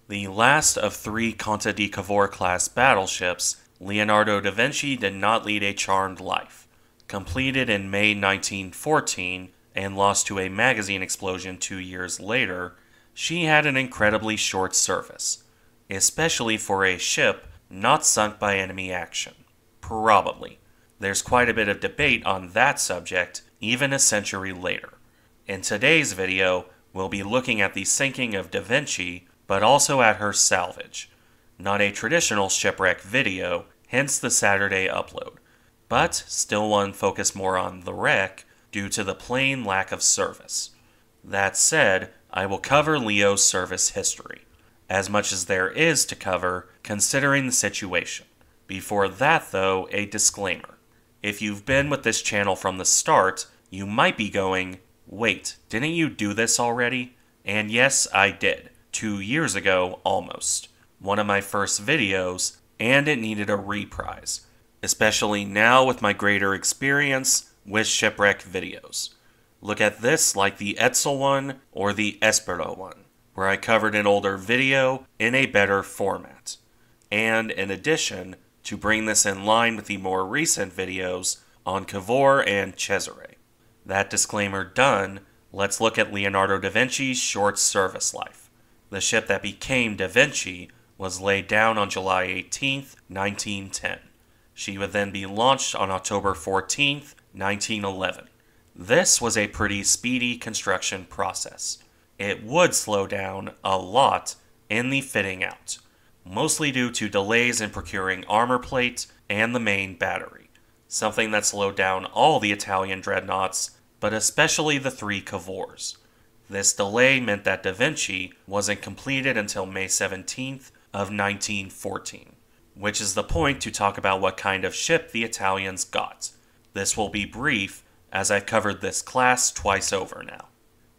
The last of three Conte di Cavour-class battleships, Leonardo da Vinci did not lead a charmed life. Completed in May 1914 and lost to a magazine explosion 2 years later, she had an incredibly short service, especially for a ship not sunk by enemy action. Probably. There's quite a bit of debate on that subject, even a century later. In today's video, we'll be looking at the sinking of Da Vinci, but also at her salvage. Not a traditional shipwreck video, hence the Saturday upload, but still one focused more on the wreck due to the plain lack of service. That said, I will cover Leo's service history, as much as there is to cover considering the situation. Before that though, a disclaimer. If you've been with this channel from the start, you might be going, wait, didn't you do this already? And yes, I did. 2 years ago, almost. One of my first videos, and it needed a reprise. Especially now with my greater experience with shipwreck videos. Look at this like the Etzel one or the Espero one, where I covered an older video in a better format. And in addition, to bring this in line with the more recent videos on Cavour and Cesare. That disclaimer done, let's look at Leonardo da Vinci's short service life. The ship that became Da Vinci was laid down on July 18, 1910. She would then be launched on October 14, 1911. This was a pretty speedy construction process. It would slow down a lot in the fitting out, mostly due to delays in procuring armor plate and the main battery, something that slowed down all the Italian dreadnoughts, but especially the three Cavours. This delay meant that Da Vinci wasn't completed until May 17th of 1914, which is the point to talk about what kind of ship the Italians got. This will be brief, as I've covered this class twice over now.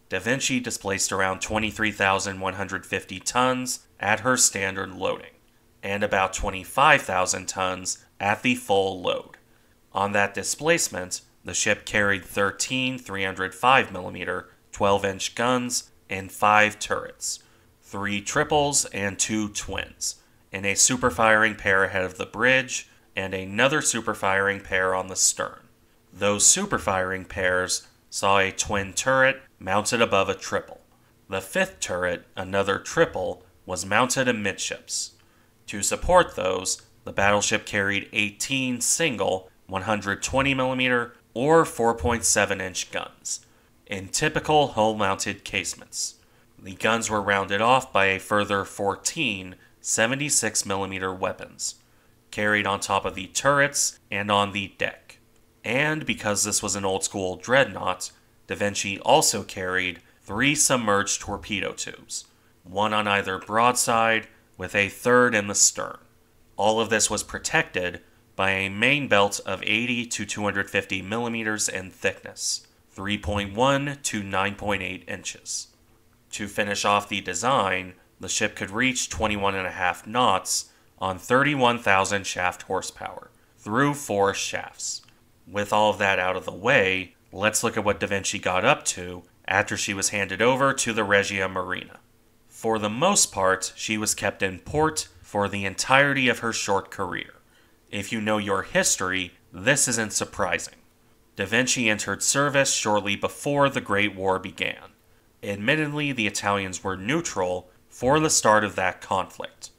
Da Vinci displaced around 23,150 tons at her standard loading, and about 25,000 tons at the full load. On that displacement, the ship carried 13 305mm 12-inch guns and 5 turrets, 3 triples and 2 twins, and a super-firing pair ahead of the bridge, and another super-firing pair on the stern. Those super-firing pairs saw a twin turret mounted above a triple. The 5th turret, another triple, was mounted amidships. To support those, the battleship carried 18 single 120mm or 4.7-inch guns, in typical hull-mounted casements. The guns were rounded off by a further 14 76mm weapons, carried on top of the turrets and on the deck. And because this was an old-school dreadnought, Da Vinci also carried 3 submerged torpedo tubes, one on either broadside with a third in the stern. All of this was protected by a main belt of 80 to 250 millimeters in thickness, 3.1 to 9.8 inches. To finish off the design, the ship could reach 21.5 knots on 31,000 shaft horsepower through 4 shafts. With all of that out of the way, let's look at what Da Vinci got up to after she was handed over to the Regia Marina. For the most part, she was kept in port for the entirety of her short career. If you know your history, this isn't surprising. Da Vinci entered service shortly before the Great War began. Admittedly, the Italians were neutral for the start of that conflict,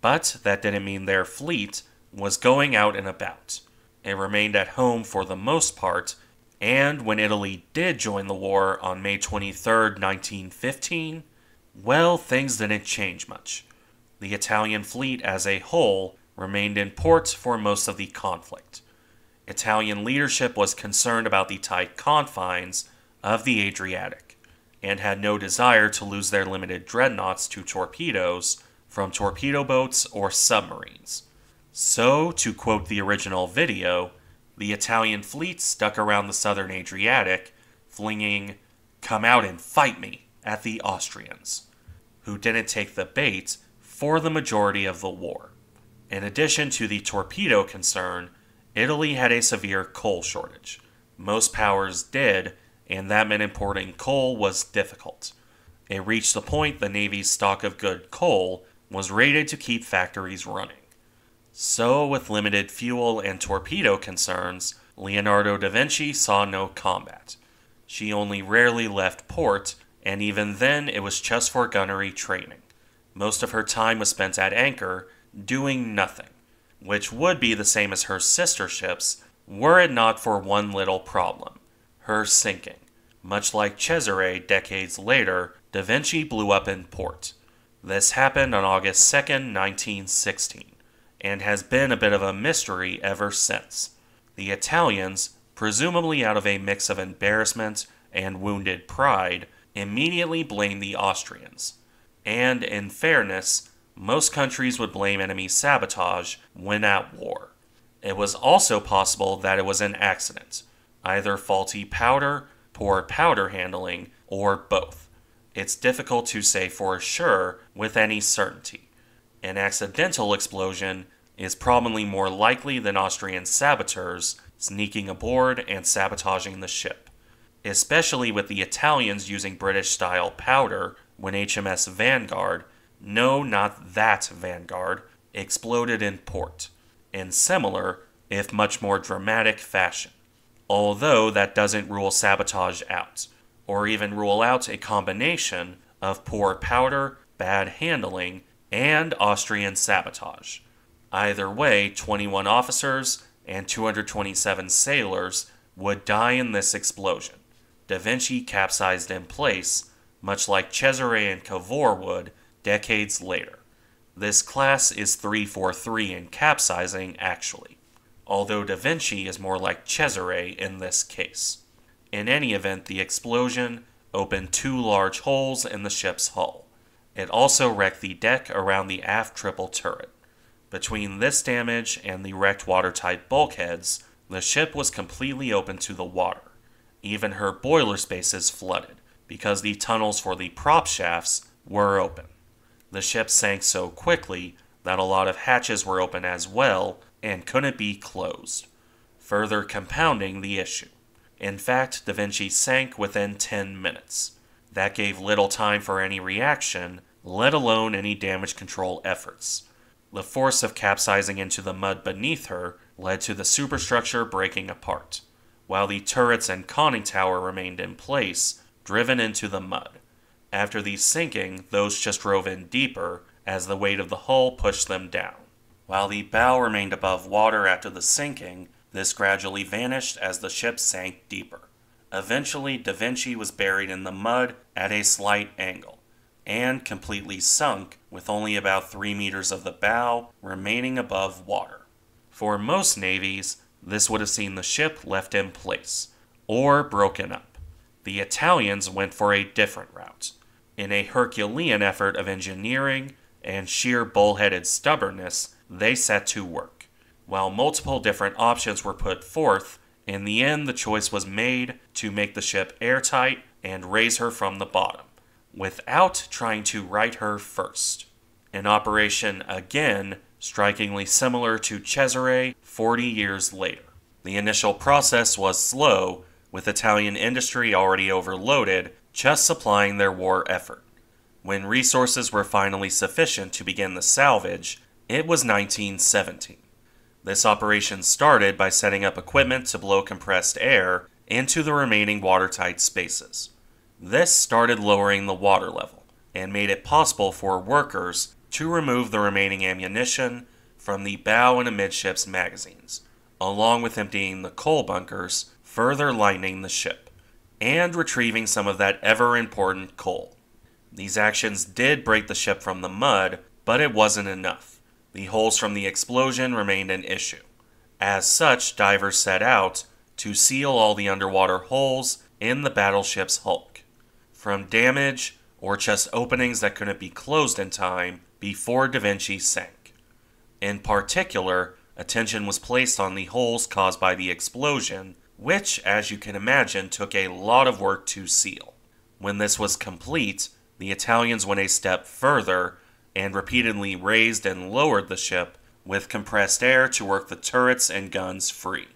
but that didn't mean their fleet was going out and about. It remained at home for the most part, and when Italy did join the war on May 23, 1915, well, things didn't change much. The Italian fleet as a whole remained in port for most of the conflict. Italian leadership was concerned about the tight confines of the Adriatic, and had no desire to lose their limited dreadnoughts to torpedoes from torpedo boats or submarines. So, to quote the original video, the Italian fleet stuck around the southern Adriatic, flinging, "Come out and fight me," at the Austrians, who didn't take the bait for the majority of the war. In addition to the torpedo concern, Italy had a severe coal shortage. Most powers did, and that meant importing coal was difficult. It reached the point the Navy's stock of good coal was rated to keep factories running. So, with limited fuel and torpedo concerns, Leonardo da Vinci saw no combat. She only rarely left port, and even then it was just for gunnery training. Most of her time was spent at anchor, doing nothing, which would be the same as her sister ships, were it not for one little problem: her sinking. Much like Cesare decades later, da Vinci blew up in port. This happened on August 2nd, 1916, and has been a bit of a mystery ever since. The Italians, presumably out of a mix of embarrassment and wounded pride, immediately blamed the Austrians. And, in fairness, most countries would blame enemy sabotage when at war. It was also possible that it was an accident, either faulty powder, poor powder handling, or both. It's difficult to say for sure with any certainty. An accidental explosion is probably more likely than Austrian saboteurs sneaking aboard and sabotaging the ship, especially with the Italians using British-style powder when HMS Vanguard, no, not that Vanguard, exploded in port, in similar, if much more dramatic fashion. Although that doesn't rule sabotage out, or even rule out a combination of poor powder, bad handling, and Austrian sabotage. Either way, 21 officers and 227 sailors would die in this explosion. Da Vinci capsized in place, much like Cesare and Cavour would decades later. This class is 343 in capsizing, actually, although Da Vinci is more like Cesare in this case. In any event, the explosion opened 2 large holes in the ship's hull. It also wrecked the deck around the aft triple turret. Between this damage and the wrecked watertight bulkheads, the ship was completely open to the water. Even her boiler spaces flooded, because the tunnels for the prop shafts were open. The ship sank so quickly that a lot of hatches were open as well and couldn't be closed, further compounding the issue. In fact, Da Vinci sank within 10 minutes. That gave little time for any reaction, let alone any damage control efforts. The force of capsizing into the mud beneath her led to the superstructure breaking apart, while the turrets and conning tower remained in place, driven into the mud. After the sinking, those just drove in deeper as the weight of the hull pushed them down. While the bow remained above water after the sinking, this gradually vanished as the ship sank deeper. Eventually, Da Vinci was buried in the mud at a slight angle, and completely sunk with only about 3 meters of the bow remaining above water. For most navies, this would have seen the ship left in place, or broken up. The Italians went for a different route. In a Herculean effort of engineering and sheer bullheaded stubbornness, they set to work. While multiple different options were put forth, in the end the choice was made to make the ship airtight and raise her from the bottom, without trying to right her first. An operation, again, strikingly similar to Cesare 40 years later. The initial process was slow, with Italian industry already overloaded, just supplying their war effort. When resources were finally sufficient to begin the salvage, it was 1917. This operation started by setting up equipment to blow compressed air into the remaining watertight spaces. This started lowering the water level, and made it possible for workers to remove the remaining ammunition from the bow and amidships magazines, along with emptying the coal bunkers, further lightening the ship, and retrieving some of that ever-important coal. These actions did break the ship from the mud, but it wasn't enough. The holes from the explosion remained an issue. As such, divers set out to seal all the underwater holes in the battleship's hulk, from damage or just openings that couldn't be closed in time before Da Vinci sank. In particular, attention was placed on the holes caused by the explosion, which, as you can imagine, took a lot of work to seal. When this was complete, the Italians went a step further and repeatedly raised and lowered the ship with compressed air to work the turrets and guns free.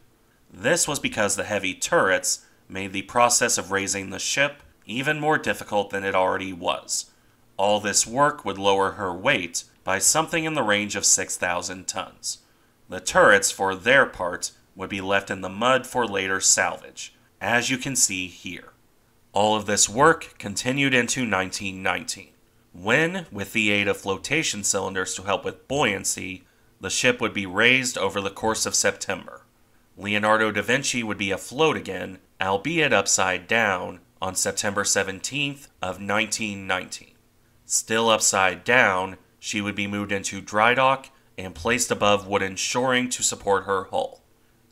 This was because the heavy turrets made the process of raising the ship even more difficult than it already was. All this work would lower her weight by something in the range of 6,000 tons. The turrets, for their part, would be left in the mud for later salvage, as you can see here. All of this work continued into 1919, when, with the aid of flotation cylinders to help with buoyancy, the ship would be raised over the course of September. Leonardo da Vinci would be afloat again, albeit upside down, on September 17th of 1919. Still upside down, she would be moved into dry dock and placed above wooden shoring to support her hull,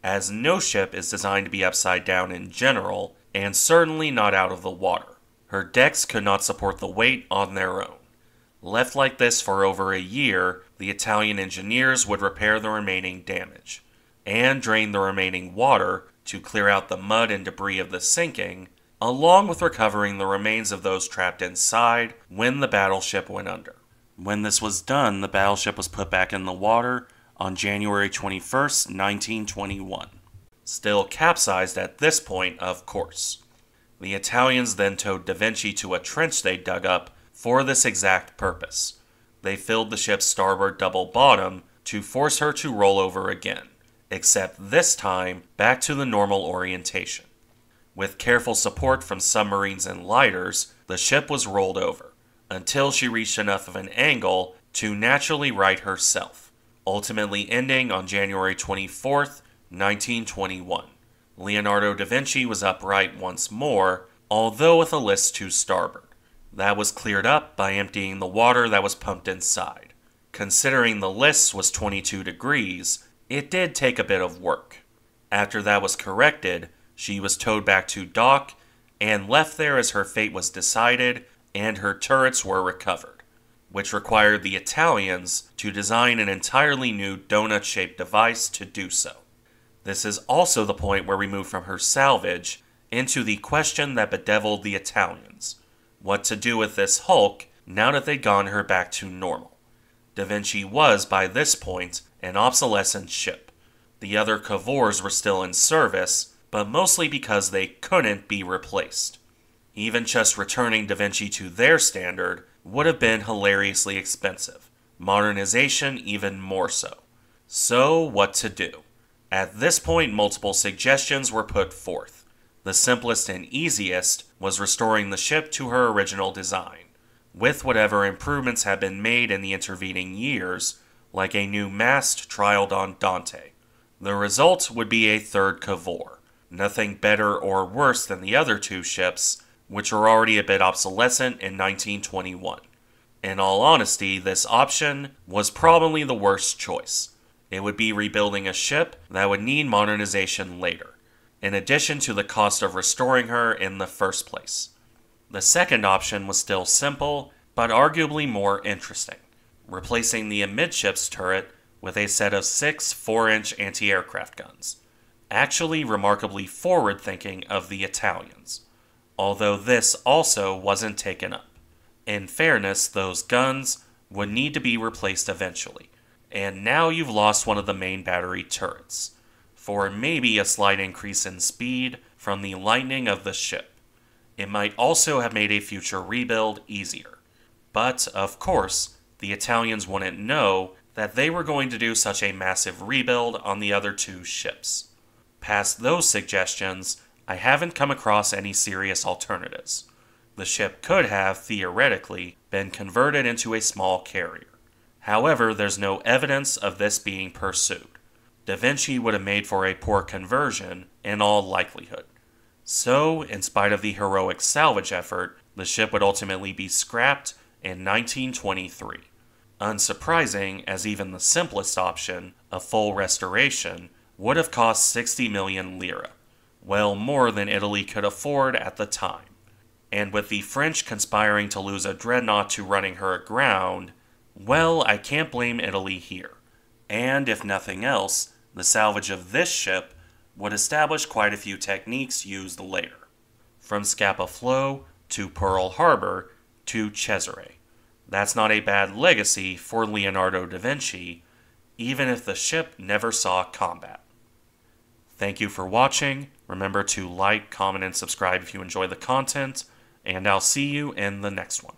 as no ship is designed to be upside down in general, and certainly not out of the water. Her decks could not support the weight on their own. Left like this for over a year, the Italian engineers would repair the remaining damage, and drain the remaining water to clear out the mud and debris of the sinking, along with recovering the remains of those trapped inside when the battleship went under. When this was done, the battleship was put back in the water on January 21st, 1921. Still capsized at this point, of course. The Italians then towed Da Vinci to a trench they dug up for this exact purpose. They filled the ship's starboard double bottom to force her to roll over again, except this time back to the normal orientation. With careful support from submarines and lighters, the ship was rolled over, until she reached enough of an angle to naturally right herself, ultimately ending on January 24th, 1921. Leonardo da Vinci was upright once more, although with a list to starboard. That was cleared up by emptying the water that was pumped inside. Considering the list was 22 degrees, it did take a bit of work. After that was corrected, she was towed back to dock and left there as her fate was decided and her turrets were recovered, which required the Italians to design an entirely new donut-shaped device to do so. This is also the point where we move from her salvage into the question that bedeviled the Italians: what to do with this hulk now that they'd gotten her back to normal. Da Vinci was, by this point, an obsolescent ship. The other Cavours were still in service, but mostly because they couldn't be replaced. Even just returning Da Vinci to their standard would have been hilariously expensive, modernization even more so. So, what to do? At this point, multiple suggestions were put forth. The simplest and easiest was restoring the ship to her original design, with whatever improvements had been made in the intervening years, like a new mast trialed on Dante. The result would be a third Cavour. Nothing better or worse than the other two ships, which were already a bit obsolescent in 1921. In all honesty, this option was probably the worst choice. It would be rebuilding a ship that would need modernization later, in addition to the cost of restoring her in the first place. The second option was still simple, but arguably more interesting: replacing the amidships turret with a set of 6 4-inch anti-aircraft guns. Actually remarkably forward-thinking of the Italians, although this also wasn't taken up. In fairness, those guns would need to be replaced eventually, and now you've lost one of the main battery turrets, for maybe a slight increase in speed from the lightning of the ship. It might also have made a future rebuild easier. But, of course, the Italians wouldn't know that they were going to do such a massive rebuild on the other two ships. Past those suggestions, I haven't come across any serious alternatives. The ship could have, theoretically, been converted into a small carrier. However, there's no evidence of this being pursued. Da Vinci would have made for a poor conversion, in all likelihood. So, in spite of the heroic salvage effort, the ship would ultimately be scrapped in 1923. Unsurprising, as even the simplest option, a full restoration, would have cost 60 million lira, well more than Italy could afford at the time. And with the French conspiring to lose a dreadnought to running her aground, well, I can't blame Italy here. And if nothing else, the salvage of this ship would establish quite a few techniques used later. From Scapa Flow to Pearl Harbor to Cesare. That's not a bad legacy for Leonardo da Vinci, even if the ship never saw combat. Thank you for watching. Remember to like, comment, and subscribe if you enjoy the content. and I'll see you in the next one.